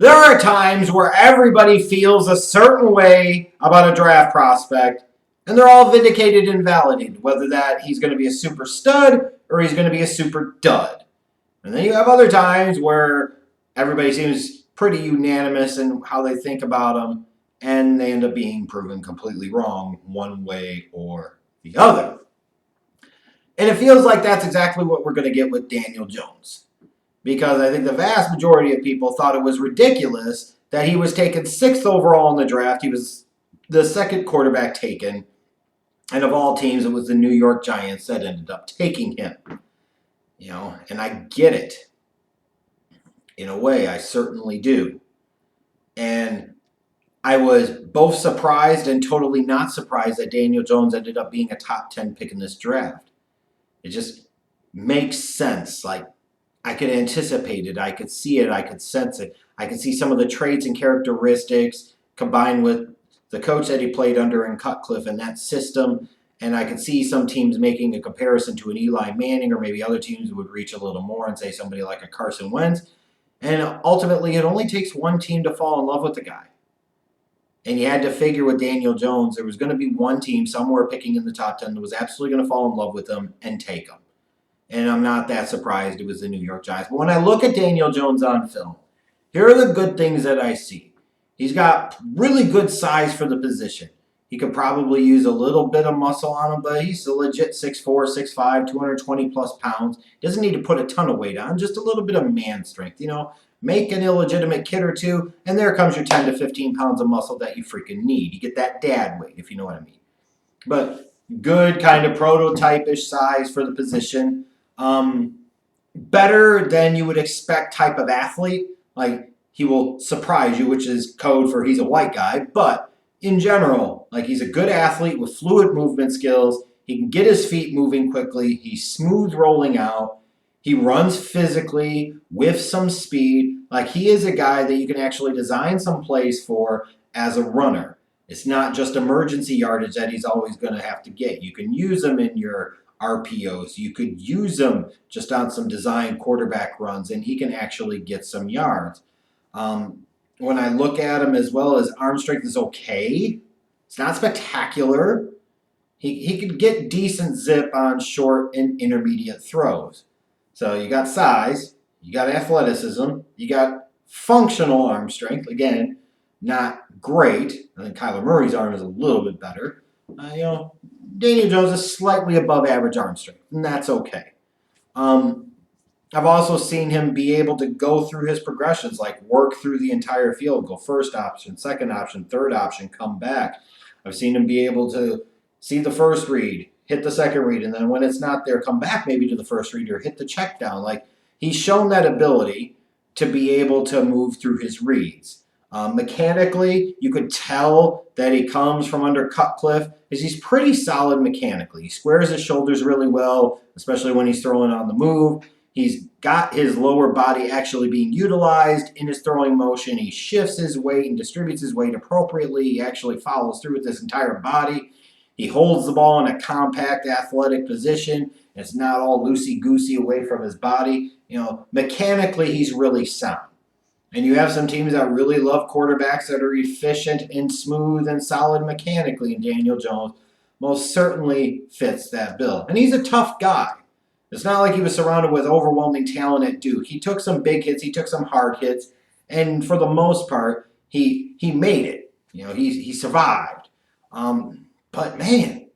There are times where everybody feels a certain way about a draft prospect, and they're all vindicated and validated, whether that he's going to be a super stud or he's going to be a super dud. And then you have other times where everybody seems pretty unanimous in how they think about him, and they end up being proven completely wrong one way or the other. And it feels like that's exactly what we're going to get with Daniel Jones. Because I think the vast majority of people thought it was ridiculous that he was taken 6th overall in the draft. He was the second quarterback taken. And of all teams, it was the New York Giants that ended up taking him. And I get it. In a way, I certainly do. And I was both surprised and totally not surprised that Daniel Jones ended up being a top 10 pick in this draft. It just makes sense. Like, I could anticipate it. I could see it. I could sense it. I could see some of the traits and characteristics combined with the coach that he played under in Cutcliffe and that system. And I could see some teams making a comparison to an Eli Manning, or maybe other teams would reach a little more and say somebody like a Carson Wentz. And ultimately, it only takes one team to fall in love with the guy. And you had to figure with Daniel Jones, there was going to be one team somewhere picking in the top 10 that was absolutely going to fall in love with him and take him. And I'm not that surprised it was the New York Giants. But when I look at Daniel Jones on film, here are the good things that I see. He's got really good size for the position. He could probably use a little bit of muscle on him, but he's a legit 6'4", 6'5", 220 plus pounds. Doesn't need to put a ton of weight on, just a little bit of man strength. Make an illegitimate kid or two, and there comes your 10 to 15 pounds of muscle that you freaking need. You get that dad weight, if you know what I mean. But good kind of prototype-ish size for the position. Better than you would expect type of athlete. Like, he will surprise you, which is code for he's a white guy. But in general, like, he's a good athlete with fluid movement skills. He can get his feet moving quickly. He's smooth rolling out. He runs physically with some speed. Like, he is a guy that you can actually design some plays for as a runner. It's not just emergency yardage that he's always going to have to get. You can use him in your RPOs. You could use him just on some design quarterback runs, and he can actually get some yards. When I look at him as well, his arm strength is okay. It's not spectacular. He could get decent zip on short and intermediate throws. So you got size, you got athleticism, you got functional arm strength. Again, not great. I think Kyler Murray's arm is a little bit better. Daniel Jones is slightly above average arm strength, and that's okay. I've also seen him be able to go through his progressions, like work through the entire field, go first option, second option, third option, come back. I've seen him be able to see the first read, hit the second read, and then when it's not there, come back maybe to the first read or hit the check down. Like, he's shown that ability to be able to move through his reads. Mechanically, you could tell that he comes from under Cutcliffe, because he's pretty solid mechanically. He squares his shoulders really well, especially when he's throwing on the move. He's got his lower body actually being utilized in his throwing motion. He shifts his weight and distributes his weight appropriately. He actually follows through with his entire body. He holds the ball in a compact, athletic position. It's not all loosey-goosey away from his body. Mechanically, he's really sound. And you have some teams that really love quarterbacks that are efficient and smooth and solid mechanically, and Daniel Jones most certainly fits that bill. And he's a tough guy. It's not like he was surrounded with overwhelming talent at Duke. He took some big hits, he took some hard hits, and for the most part, he made it. He survived. But man,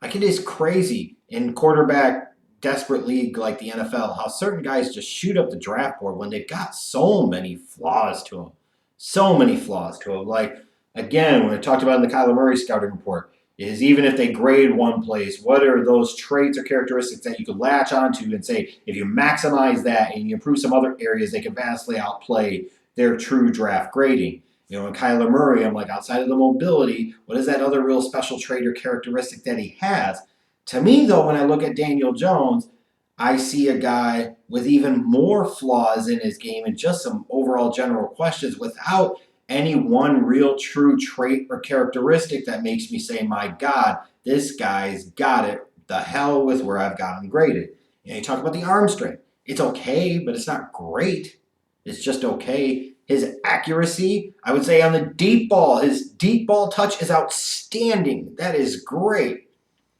like, it is crazy in quarterback desperate league like the NFL, how certain guys just shoot up the draft board when they've got so many flaws to them. So many flaws to them. Like, again, when I talked about in the Kyler Murray scouting report, is even if they grade one place, what are those traits or characteristics that you could latch onto and say, if you maximize that and you improve some other areas, they can vastly outplay their true draft grading. In Kyler Murray, I'm like, outside of the mobility, what is that other real special trait or characteristic that he has? To me, though, when I look at Daniel Jones, I see a guy with even more flaws in his game and just some overall general questions without any one real true trait or characteristic that makes me say, my God, this guy's got it. The hell with where I've got him graded. You talk about the arm strength. It's okay, but it's not great. It's just okay. His accuracy, I would say on the deep ball, his deep ball touch is outstanding. That is great.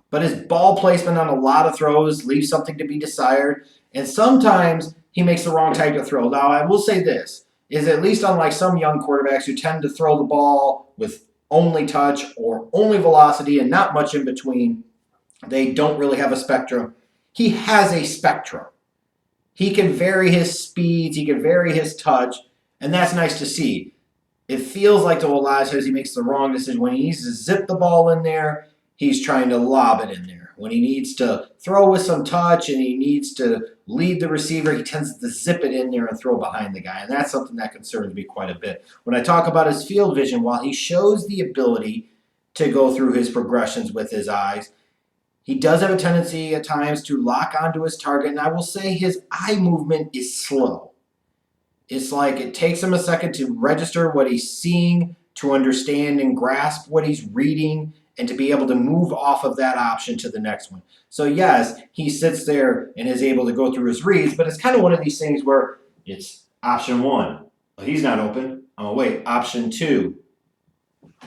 But his ball placement on a lot of throws leaves something to be desired. And sometimes he makes the wrong type of throw. Now, I will say this, is at least unlike some young quarterbacks who tend to throw the ball with only touch or only velocity and not much in between, they don't really have a spectrum. He has a spectrum. He can vary his speeds, he can vary his touch, and that's nice to see. It feels like to a lot of times he makes the wrong decision. When he needs to zip the ball in there, he's trying to lob it in there. When he needs to throw with some touch and he needs to lead the receiver, he tends to zip it in there and throw behind the guy. And that's something that concerns me quite a bit. When I talk about his field vision, while he shows the ability to go through his progressions with his eyes, he does have a tendency at times to lock onto his target. And I will say his eye movement is slow. It's like it takes him a second to register what he's seeing, to understand and grasp what he's reading, and to be able to move off of that option to the next one. So yes, he sits there and is able to go through his reads, but it's kind of one of these things where it's option 1. Well, he's not open. Oh, wait. Option 2.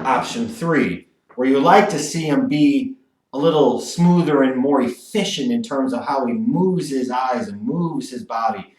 Option 3. Where you like to see him be a little smoother and more efficient in terms of how he moves his eyes and moves his body.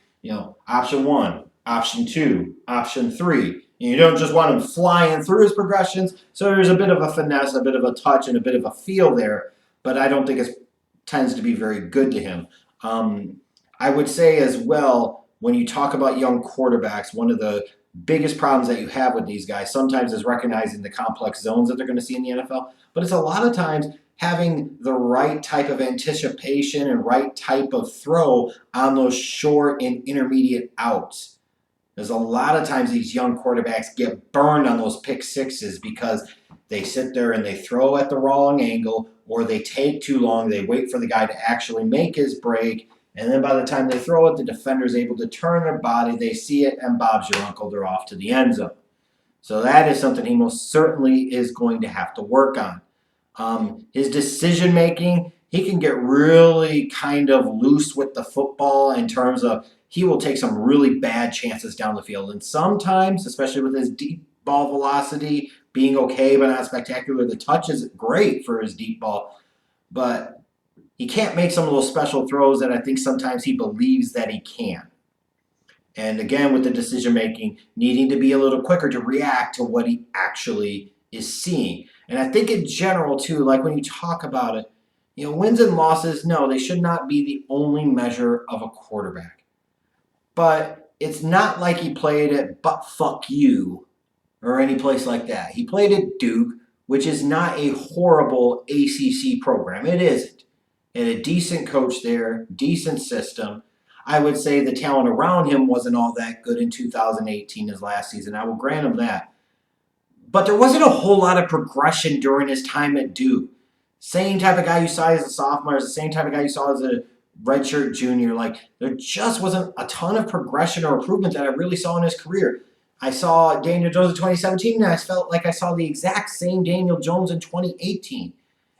Option 1, option 2, option 3. And you don't just want him flying through his progressions. So there's a bit of a finesse, a bit of a touch, and a bit of a feel there. But I don't think it tends to be very good to him. I would say as well, when you talk about young quarterbacks, one of the biggest problems that you have with these guys sometimes is recognizing the complex zones that they're going to see in the NFL. But it's a lot of times having the right type of anticipation and right type of throw on those short and intermediate outs. There's a lot of times these young quarterbacks get burned on those pick sixes because they sit there and they throw at the wrong angle, or they take too long. They wait for the guy to actually make his break. And then by the time they throw it, the defender's able to turn their body. They see it, and Bob's your uncle. They're off to the end zone. So that is something he most certainly is going to have to work on. His decision making, he can get really kind of loose with the football in terms of he will take some really bad chances down the field. And sometimes, especially with his deep ball velocity being okay but not spectacular, the touch is great for his deep ball. But he can't make some of those special throws that I think sometimes he believes that he can. And again, with the decision making, needing to be a little quicker to react to what he actually is seeing. And I think in general, too, like when you talk about it, wins and losses, no, they should not be the only measure of a quarterback. But it's not like he played at Butt Fuck You or any place like that. He played at Duke, which is not a horrible ACC program. It isn't. And a decent coach there, decent system. I would say the talent around him wasn't all that good in 2018, his last season. I will grant him that. But there wasn't a whole lot of progression during his time at Duke. Same type of guy you saw as a sophomore, is the same type of guy you saw as a redshirt junior. Like, there just wasn't a ton of progression or improvement that I really saw in his career. I saw Daniel Jones in 2017, and I felt like I saw the exact same Daniel Jones in 2018.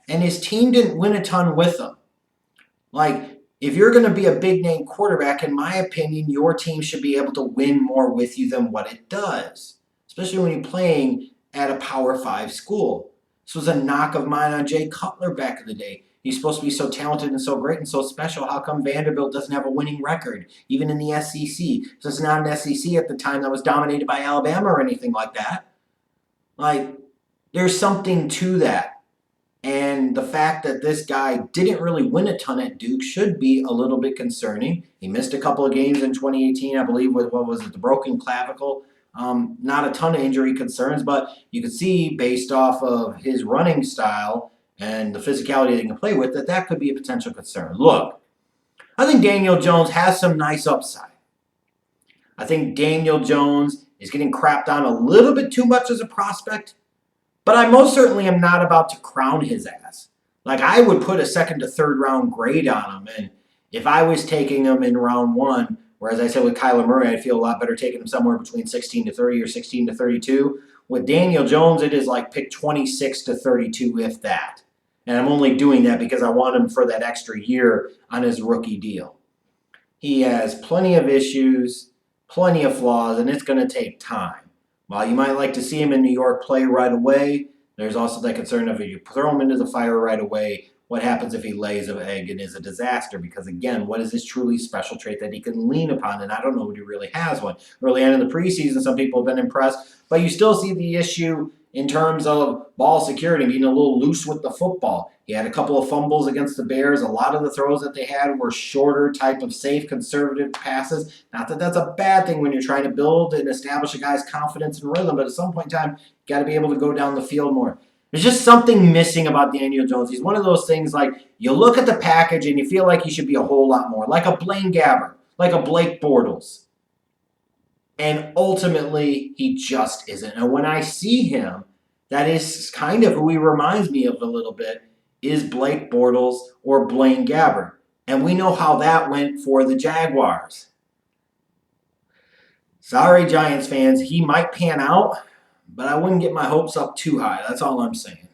And his team didn't win a ton with him. Like, if you're going to be a big-name quarterback, in my opinion, your team should be able to win more with you than what it does, especially when you're playing at a Power 5 school. This was a knock of mine on Jay Cutler back in the day. He's supposed to be so talented and so great and so special. How come Vanderbilt doesn't have a winning record, even in the SEC? So it's not an SEC at the time that was dominated by Alabama or anything like that. Like, there's something to that. And the fact that this guy didn't really win a ton at Duke should be a little bit concerning. He missed a couple of games in 2018, I believe, with, the broken clavicle. Not a ton of injury concerns, but you could see based off of his running style and the physicality that he can play with that could be a potential concern. Look, I think Daniel Jones has some nice upside. I think Daniel Jones is getting crapped on a little bit too much as a prospect, but I most certainly am not about to crown his ass. Like, I would put a second to third round grade on him, and if I was taking him in round 1, whereas I said with Kyler Murray, I'd feel a lot better taking him somewhere between 16 to 30 or 16 to 32. With Daniel Jones, it is like pick 26 to 32, if that. And I'm only doing that because I want him for that extra year on his rookie deal. He has plenty of issues. plenty of flaws, and it's going to take time. While you might like to see him in New York play right away, there's also that concern of if you throw him into the fire right away, what happens if he lays an egg and is a disaster? Because again, what is this truly special trait that he can lean upon? And I don't know if he really has one. Early on in the preseason, some people have been impressed, but you still see the issue in terms of ball security, being a little loose with the football. He had a couple of fumbles against the Bears. A lot of the throws that they had were shorter type of safe, conservative passes. Not that that's a bad thing when you're trying to build and establish a guy's confidence and rhythm, but at some point in time, you got to be able to go down the field more. There's just something missing about Daniel Jones. He's one of those things like you look at the package and you feel like he should be a whole lot more, like a Blaine Gabbert, like a Blake Bortles. And ultimately, he just isn't. And when I see him, that is kind of who he reminds me of a little bit, is Blake Bortles or Blaine Gabbert. And we know how that went for the Jaguars. Sorry, Giants fans, he might pan out, but I wouldn't get my hopes up too high. That's all I'm saying.